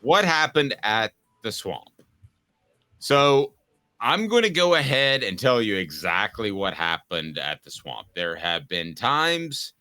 what happened at the Swamp? So I'm going to go ahead and tell you exactly what happened at the Swamp. There have been times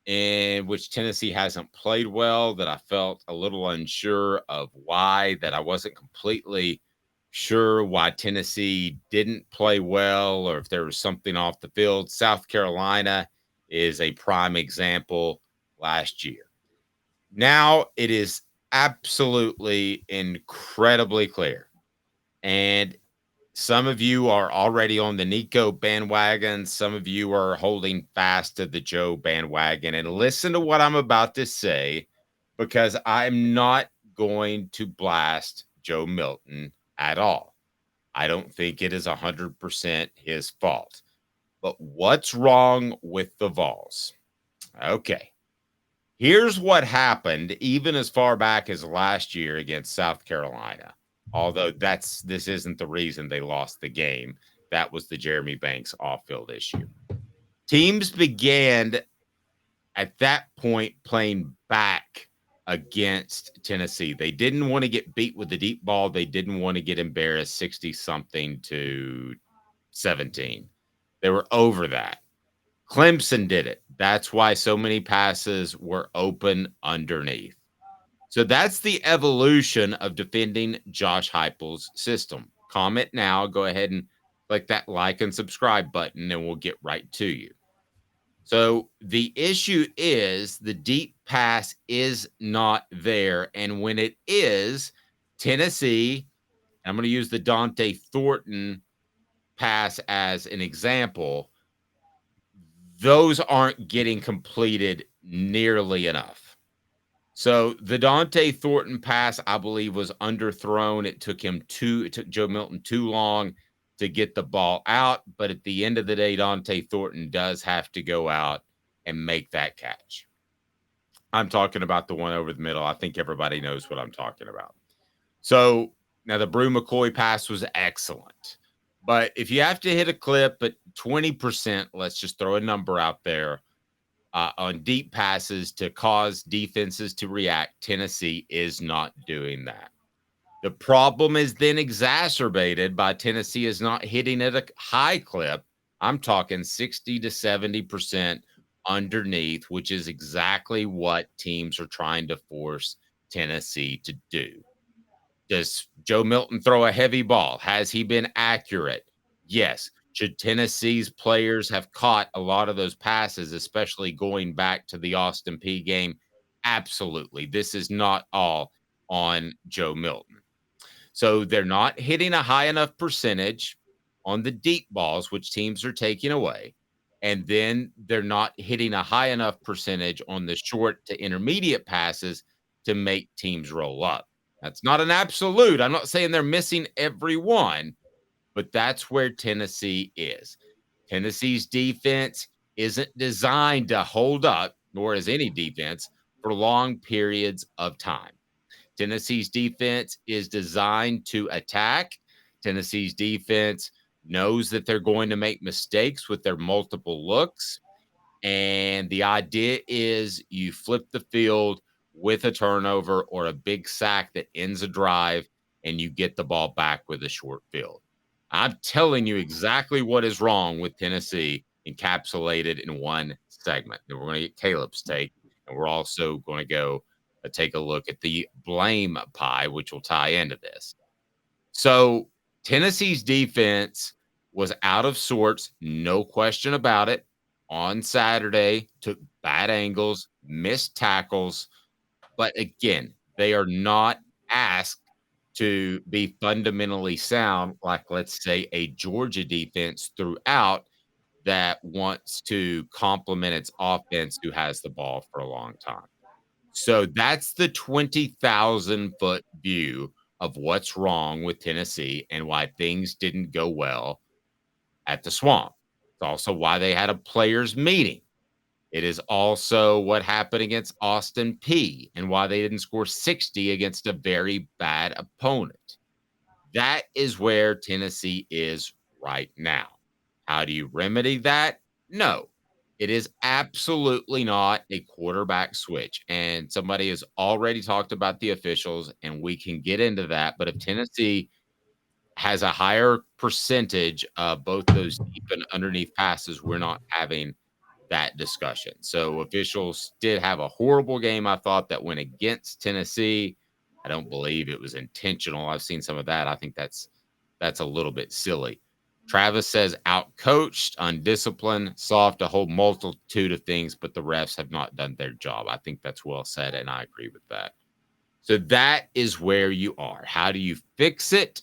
in which Tennessee hasn't played well, that I felt a little unsure of why, that I wasn't completely sure why Tennessee didn't play well or if there was something off the field. South Carolina is a prime example last year. Now it is absolutely incredibly clear. And some of you are already on the Nico bandwagon. Some of you are holding fast to the Joe bandwagon. And listen to what I'm about to say, because I'm not going to blast Joe Milton at all. I don't think it is 100% his fault. But what's wrong with the Vols? Okay. Here's what happened even as far back as last year against South Carolina. Although this isn't the reason they lost the game. That was the Jeremy Banks off-field issue. Teams began at that point playing back against Tennessee. They didn't want to get beat with the deep ball. They didn't want to get embarrassed 60 something to 17. They were over that. Clemson did it. That's why so many passes were open underneath. So that's the evolution of defending Josh Heupel's system. Comment now. Go ahead and click that like and subscribe button, and we'll get right to you. So the issue is the deep pass is not there. And when it is, Tennessee, I'm going to use the Dante Thornton pass as an example, those aren't getting completed nearly enough. So the Dante Thornton pass, I believe, was underthrown. It took Joe Milton too long to get the ball out. But at the end of the day, Dante Thornton does have to go out and make that catch. I'm talking about the one over the middle. I think everybody knows what I'm talking about. So now the Brew McCoy pass was excellent. But if you have to hit a clip at 20%, let's just throw a number out there, on deep passes to cause defenses to react, Tennessee is not doing that. The problem is then exacerbated by Tennessee is not hitting at a high clip. I'm talking 60 to 70% underneath, which is exactly what teams are trying to force Tennessee to do. Does Joe Milton throw a heavy ball? Has he been accurate? Yes. Should Tennessee's players have caught a lot of those passes, especially going back to the Austin P game? Absolutely. This is not all on Joe Milton. So they're not hitting a high enough percentage on the deep balls, which teams are taking away. And then they're not hitting a high enough percentage on the short to intermediate passes to make teams roll up. That's not an absolute. I'm not saying they're missing every one, but that's where Tennessee is. Tennessee's defense isn't designed to hold up, nor is any defense, for long periods of time. Tennessee's defense is designed to attack. Tennessee's defense knows that they're going to make mistakes with their multiple looks. And the idea is you flip the field with a turnover or a big sack that ends a drive, and you get the ball back with a short field. I'm telling you exactly what is wrong with Tennessee encapsulated in one segment. And we're going to get Caleb's take, and we're also going to go take a look at the blame pie, which will tie into this. So Tennessee's defense was out of sorts, no question about it. On Saturday, took bad angles, missed tackles. But again, they are not asked to be fundamentally sound, like, let's say, a Georgia defense throughout that wants to complement its offense who has the ball for a long time. So that's the 20,000-foot view of what's wrong with Tennessee and why things didn't go well at the Swamp. It's also why they had a players' meeting. It is also what happened against Austin P and why they didn't score 60 against a very bad opponent. That is where Tennessee is right now. How do you remedy that? No. It is absolutely not a quarterback switch. And somebody has already talked about the officials, and we can get into that. But if Tennessee has a higher percentage of both those deep and underneath passes, we're not having that discussion. So officials did have a horrible game, I thought, that went against Tennessee. I don't believe it was intentional. I've seen some of that. I think that's a little bit silly. Travis says outcoached, undisciplined, soft, a whole multitude of things, but the refs have not done their job. I think that's well said, and I agree with that. So that is where you are. How do you fix it?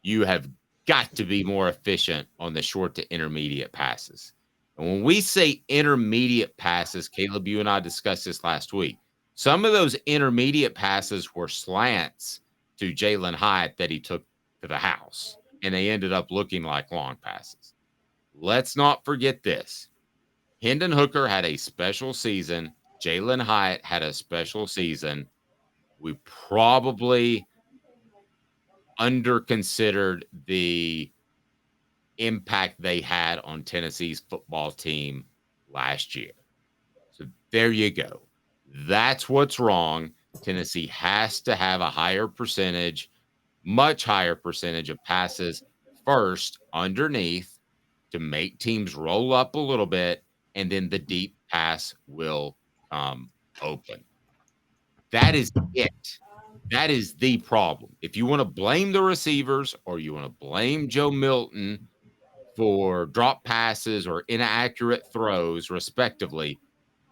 You have got to be more efficient on the short to intermediate passes. And when we say intermediate passes, Caleb, you and I discussed this last week. Some of those intermediate passes were slants to Jalen Hyatt that he took to the house, and they ended up looking like long passes. Let's not forget this. Hendon Hooker had a special season. Jalen Hyatt had a special season. We probably under-considered the impact they had on Tennessee's football team last year. So there you go. That's what's wrong. Tennessee has to have a higher percentage, much higher percentage of passes first underneath to make teams roll up a little bit, and then the deep pass will come open. That is it. That is the problem. If you want to blame the receivers or you want to blame Joe Milton for drop passes or inaccurate throws, respectively,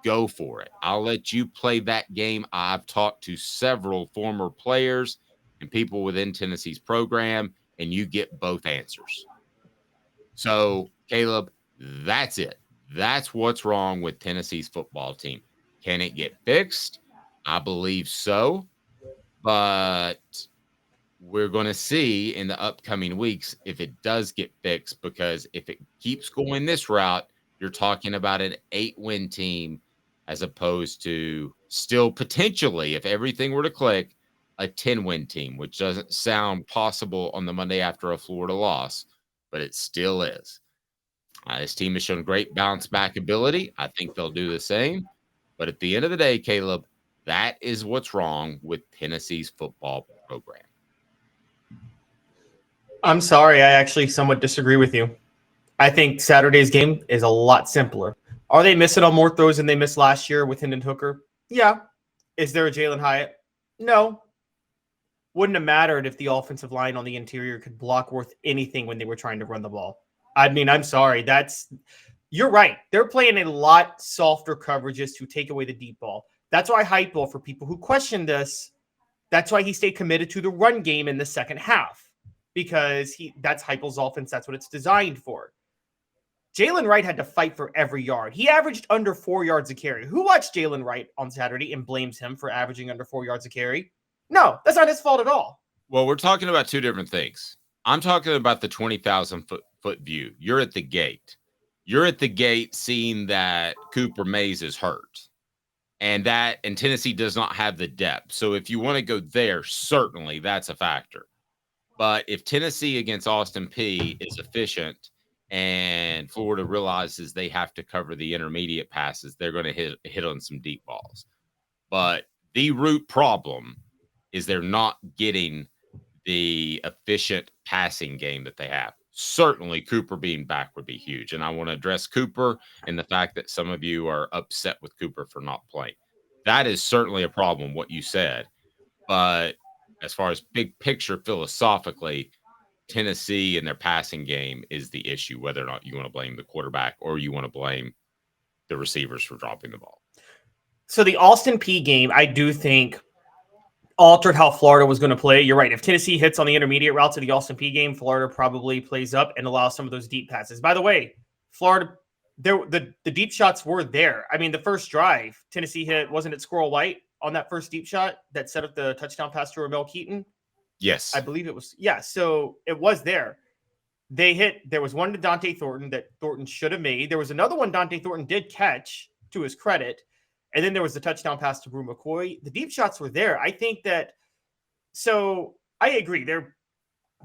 go for it. I'll let you play that game. I've talked to several former players and people within Tennessee's program, and you get both answers. So, Caleb, that's it. That's what's wrong with Tennessee's football team. Can it get fixed? I believe so. But we're going to see in the upcoming weeks if it does get fixed, because if it keeps going this route, you're talking about an 8-win team as opposed to still potentially, if everything were to click, a 10-win team, which doesn't sound possible on the Monday after a Florida loss, but it still is. This team has shown great bounce back ability. I think they'll do the same. But at the end of the day, Caleb, that is what's wrong with Tennessee's football program. I'm sorry, I actually somewhat disagree with you. I think Saturday's game is a lot simpler. Are they missing on more throws than they missed last year with Hendon Hooker? Yeah. Is there a Jalen Hyatt? No. Wouldn't have mattered if the offensive line on the interior could block worth anything when they were trying to run the ball. I mean, I'm sorry. You're right. They're playing a lot softer coverages to take away the deep ball. That's why Heupel, for people who question this, that's why he stayed committed to the run game in the second half, because that's Heupel's offense. That's what it's designed for. Jalen Wright had to fight for every yard. He averaged under 4 yards a carry. Who watched Jalen Wright on Saturday and blames him for averaging under 4 yards a carry? No, that's not his fault at all. Well, we're talking about two different things. I'm talking about the 20,000 foot view. You're at the gate. You're at the gate seeing that Cooper Mays is hurt, and Tennessee does not have the depth. So if you want to go there, certainly that's a factor. But if Tennessee against Austin Peay is efficient and Florida realizes they have to cover the intermediate passes, they're going to hit on some deep balls. But the root problem is they're not getting the efficient passing game that they have. Certainly, Cooper being back would be huge. And I want to address Cooper and the fact that some of you are upset with Cooper for not playing. That is certainly a problem, what you said. But as far as big picture philosophically, Tennessee and their passing game is the issue, whether or not you want to blame the quarterback or you want to blame the receivers for dropping the ball. So the Austin Peay game, I do think, altered how Florida was going to play. You're right. If Tennessee hits on the intermediate routes of the Austin Peay game, Florida probably plays up and allows some of those deep passes. By the way, Florida, the deep shots were there. I mean, the first drive, Tennessee hit, wasn't it Squirrel White on that first deep shot that set up the touchdown pass to Ramel Keaton? Yes. I believe it was. Yeah, so it was there. There was one to Dante Thornton that Thornton should have made. There was another one Dante Thornton did catch, to his credit. And then there was the touchdown pass to Brew McCoy. The deep shots were there. I think that, so I agree. There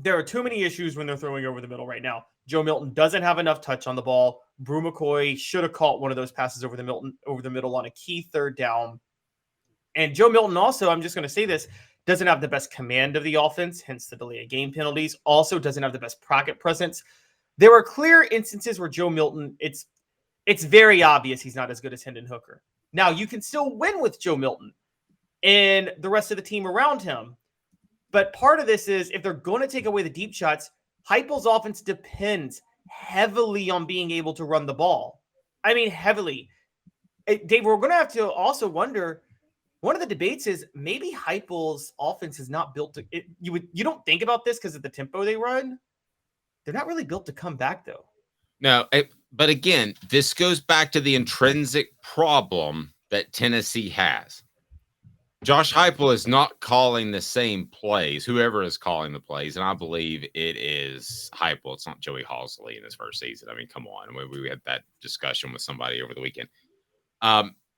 are too many issues when they're throwing over the middle right now. Joe Milton doesn't have enough touch on the ball. Brew McCoy should have caught one of those passes over the middle on a key third down. And Joe Milton also, I'm just going to say this, doesn't have the best command of the offense, hence the delay of game penalties. Also doesn't have the best pocket presence. There are clear instances where Joe Milton, it's very obvious he's not as good as Hendon Hooker. Now, you can still win with Joe Milton and the rest of the team around him. But part of this is if they're going to take away the deep shots, Heupel's offense depends heavily on being able to run the ball. I mean, heavily. Dave, we're going to have to also wonder, one of the debates is maybe Heupel's offense is not built to you don't think about this because of the tempo they run. They're not really built to come back, though. No, but again, this goes back to the intrinsic problem that Tennessee has. Josh Heupel is not calling the same plays, whoever is calling the plays, and I believe it is Heupel. It's not Joey Halsley in his first season. I mean, come on. We had that discussion with somebody over the weekend.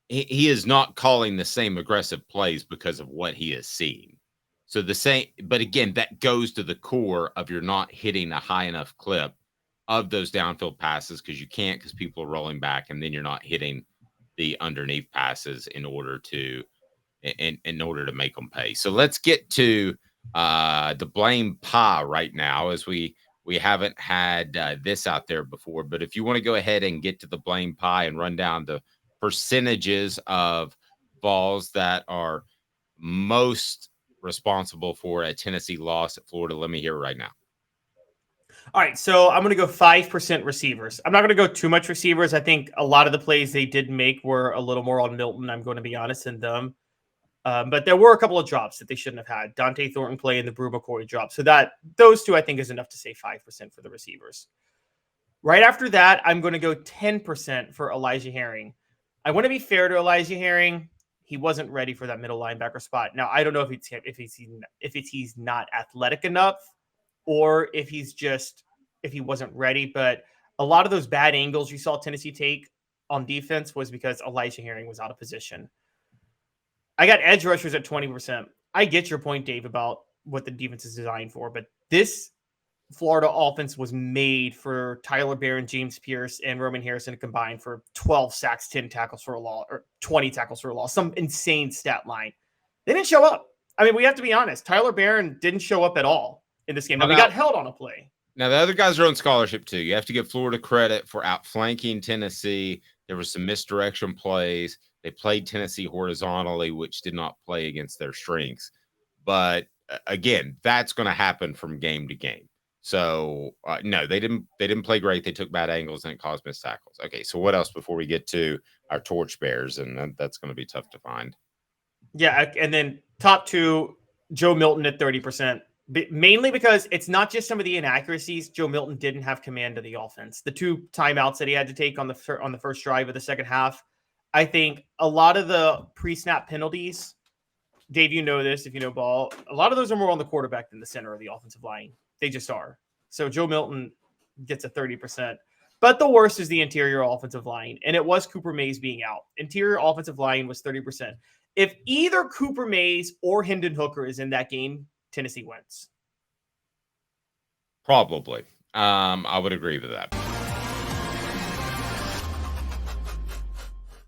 He is not calling the same aggressive plays because of what he is seeing. So the same, but again, that goes to the core of you're not hitting a high enough clip of those downfield passes because you can't, because people are rolling back, and then you're not hitting the underneath passes in order to make them pay. So let's get to the blame pie right now, as we haven't had this out there before. But if you want to go ahead and get to the blame pie and run down the percentages of Vols that are most responsible for a Tennessee loss at Florida, let me hear it right now. All right, so I'm going to go 5% receivers. I'm not going to go too much receivers. I think a lot of the plays they did make were a little more on Milton, I'm going to be honest, than them. But there were a couple of drops that they shouldn't have had. Dante Thornton play and the Brew McCoy drop. So those two, I think, is enough to say 5% for the receivers. Right after that, I'm going to go 10% for Elijah Herring. I want to be fair to Elijah Herring. He wasn't ready for that middle linebacker spot. Now, I don't know if he's not athletic enough, or if he wasn't ready. But a lot of those bad angles you saw Tennessee take on defense was because Elijah Herring was out of position. I got edge rushers at 20%. I get your point, Dave, about what the defense is designed for, but this Florida offense was made for Tyler Barron, James Pierce, and Roman Harrison to combine for 12 sacks, 10 tackles for a loss, or 20 tackles for a loss, some insane stat line. They didn't show up. I mean, we have to be honest. Tyler Barron didn't show up at all in this game. Now, we got held on a play. Now, the other guys are on scholarship, too. You have to give Florida credit for outflanking Tennessee. There were some misdirection plays. They played Tennessee horizontally, which did not play against their strengths. But, again, that's going to happen from game to game. So, no, they didn't play great. They took bad angles, and it caused missed tackles. Okay, so what else before we get to our torchbearers? And that's going to be tough to find. Yeah, and then top two, Joe Milton at 30%. Mainly because it's not just some of the inaccuracies. Joe Milton didn't have command of the offense. The two timeouts that he had to take on the first drive of the second half, I think a lot of the pre-snap penalties, Dave, you know this if you know ball, a lot of those are more on the quarterback than the center of the offensive line. They just are. So Joe Milton gets a 30%. But the worst is the interior offensive line, and it was Cooper Mays being out. Interior offensive line was 30%. If either Cooper Mays or Hendon Hooker is in that game, Tennessee wins. Probably. I would agree with that.